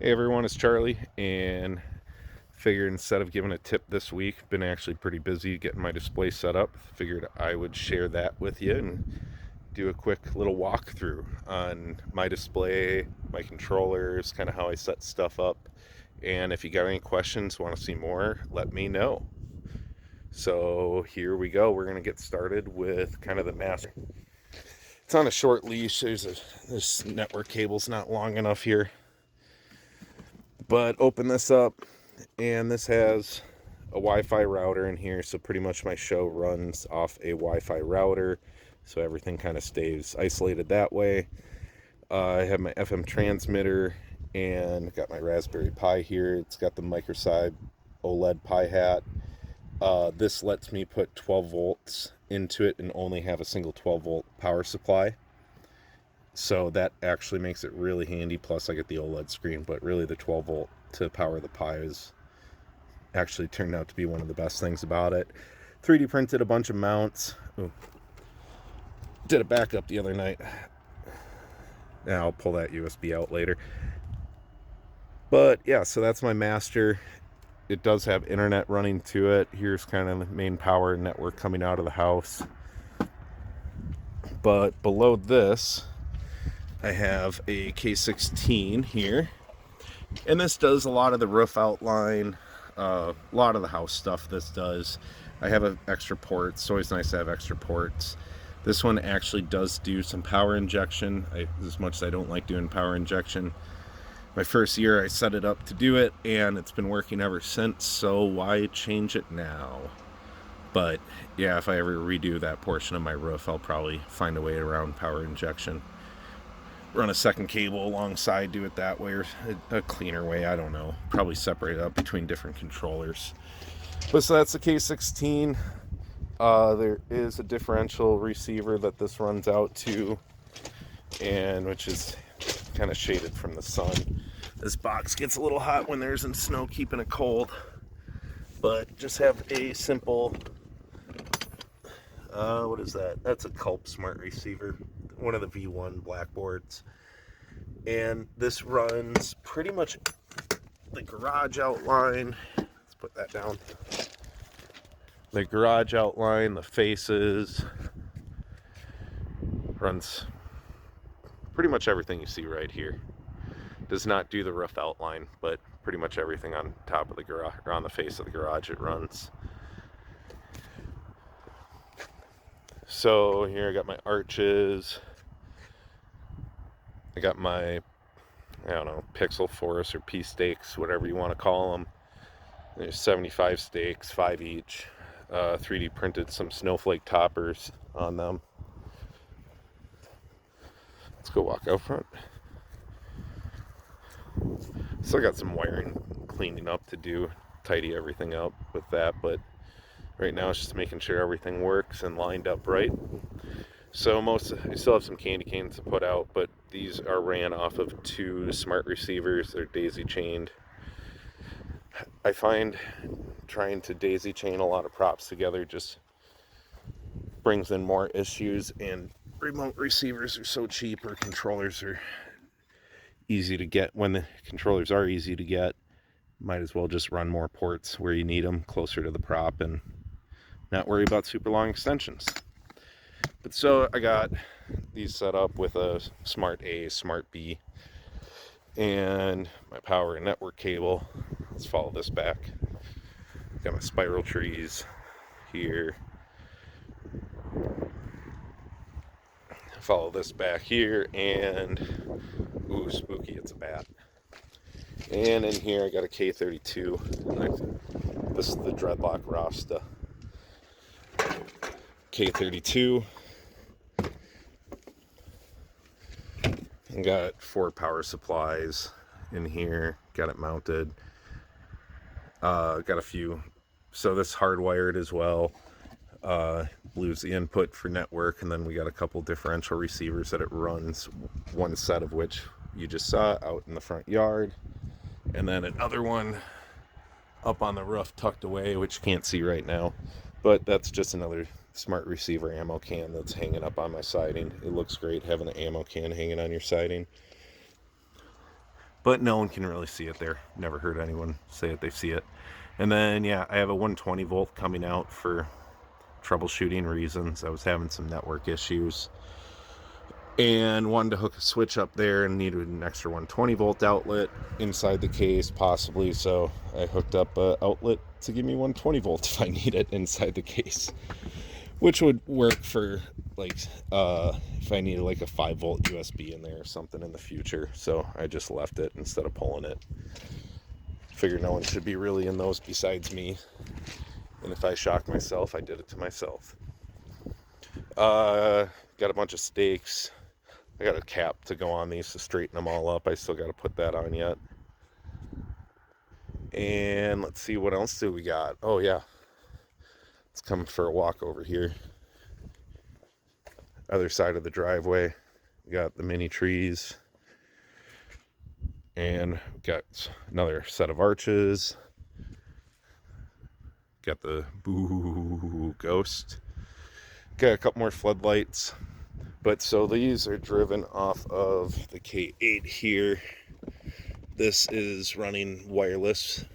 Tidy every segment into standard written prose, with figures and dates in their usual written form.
Hey everyone, it's Charlie, and figured instead of giving a tip this week, been actually pretty busy getting my display set up. Figured I would share that with you and do a quick little walkthrough on my display, my controllers, kind of how I set stuff up. And if you got any questions, want to see more, let me know. So here we go. We're gonna get started with kind of the master. It's on a short leash. This network cable's not long enough here. But open this up, and this has a Wi-Fi router in here, so pretty much my show runs off a Wi-Fi router, so everything kind of stays isolated that way. I have my FM transmitter and got my Raspberry Pi here. It's got the microside OLED Pi hat. This lets me put 12 volts into it and only have a single 12 volt power supply. So that actually makes it really handy. Plus I get the OLED screen, but really the 12 volt to power the Pi is actually turned out to be one of the best things about it. 3D printed a bunch of mounts. Ooh. Did a backup the other night. Yeah, I'll pull that USB out later. But yeah, so that's my master. It does have internet running to it. Here's kind of the main power network coming out of the house. But below this, I have a K16 here, and this does a lot of the roof outline, a lot of the house stuff this does. I have an extra port. It's always nice to have extra ports. This one actually does do some power injection. As much as I don't like doing power injection, my first year I set it up to do it, and it's been working ever since, so why change it now? But yeah, if I ever redo that portion of my roof, I'll probably find a way around power injection. Run a second cable alongside, do it that way, or a cleaner way, I don't know. Probably separate it up between different controllers. But so that's the K16. There is a differential receiver that this runs out to, and which is kind of shaded from the sun. This box gets a little hot when there's snow keeping it cold. But just have a simple, what is that? That's a Culp Smart receiver, one of the V1 blackboards. And this runs pretty much the garage outline. Let's put that down. The garage outline, the faces, runs pretty much everything you see right here. Does not do the roof outline, but pretty much everything on top of the garage, or on the face of the garage, it runs. So here I got my arches. I got my, I don't know, pixel forest or P stakes, whatever you want to call them. There's 75 stakes, 5 each. 3D printed some snowflake toppers on them. Let's go walk out front. Still got some wiring cleaning up to do, tidy everything up with that, but right now it's just making sure everything works and lined up right. So I still have some candy canes to put out, but these are ran off of 2 smart receivers. They're daisy chained. I find trying to daisy chain a lot of props together just brings in more issues, and remote receivers are so cheap, or controllers are easy to get. When the controllers are easy to get, might as well just run more ports where you need them, closer to the prop, and not worry about super long extensions. But so I got these set up with a Smart A, Smart B, and my power and network cable. Let's follow this back. Got my spiral trees here. Follow this back here, and ooh, spooky, it's a bat. And in here I got a K32. This is the Dreadlock Rasta K32. And got 4 power supplies in here. Got it mounted. Got a few. So this hardwired as well. Blue's the input for network, and then we got a couple differential receivers that it runs. One set of which you just saw out in the front yard, and then another one up on the roof tucked away, which you can't see right now. But that's just another smart receiver ammo can that's hanging up on my siding. It looks great having an ammo can hanging on your siding. but no one can really see it there. Never heard anyone say that they see it. And then, yeah, I have a 120 volt coming out for troubleshooting reasons. I was having some network issues and wanted to hook a switch up there and needed an extra 120 volt outlet inside the case, possibly. So I hooked up an outlet to give me 120 volts if I need it inside the case, which would work for like if I needed like a 5 volt USB in there or something in the future. So I just left it instead of pulling it. Figured no one should be really in those besides me, and if I shock myself, I did it to myself. Got a bunch of stakes. I got a cap to go on these to straighten them all up. I still got to put that on yet. And let's see, what else do we got? Oh yeah, let's come for a walk over here. Other side of the driveway, we got the mini trees, and got another set of arches. Got the boo ghost. Got a couple more floodlights. But so these are driven off of the K8 here. This is running wireless,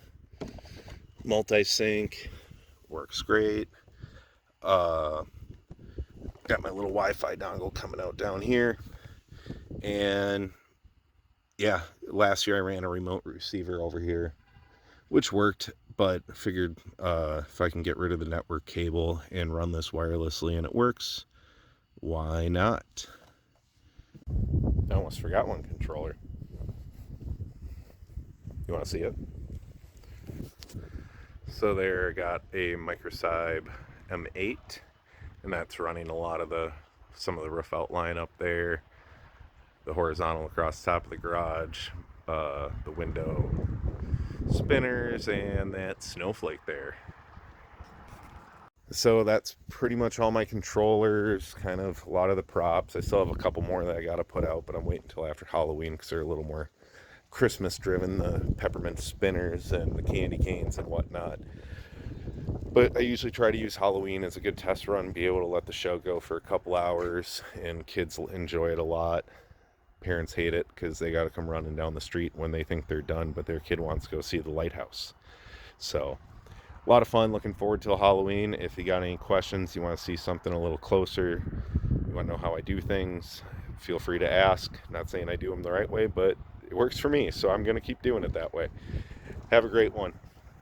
multi-sync, works great. Got my little Wi-Fi dongle coming out down here. And yeah, last year I ran a remote receiver over here, which worked, but figured if I can get rid of the network cable and run this wirelessly and it works, why not? I almost forgot one controller. You want to see it? So there, I got a Microcybe M8, and that's running a lot of some of the roof outline up there, the horizontal across the top of the garage, the window spinners, and that snowflake there. So that's pretty much all my controllers, kind of a lot of the props. I still have a couple more that I got to put out, but I'm waiting until after Halloween because they're a little more Christmas driven, the peppermint spinners and the candy canes and whatnot. But I usually try to use Halloween as a good test run, be able to let the show go for a couple hours, and kids enjoy it a lot. Parents hate it because they got to come running down the street when they think they're done, but their kid wants to go see the lighthouse. So a lot of fun. Looking forward to Halloween. If you got any questions, you want to see something a little closer, you want to know how I do things, feel free to ask. Not saying I do them the right way, but it works for me, so I'm going to keep doing it that way. Have a great one.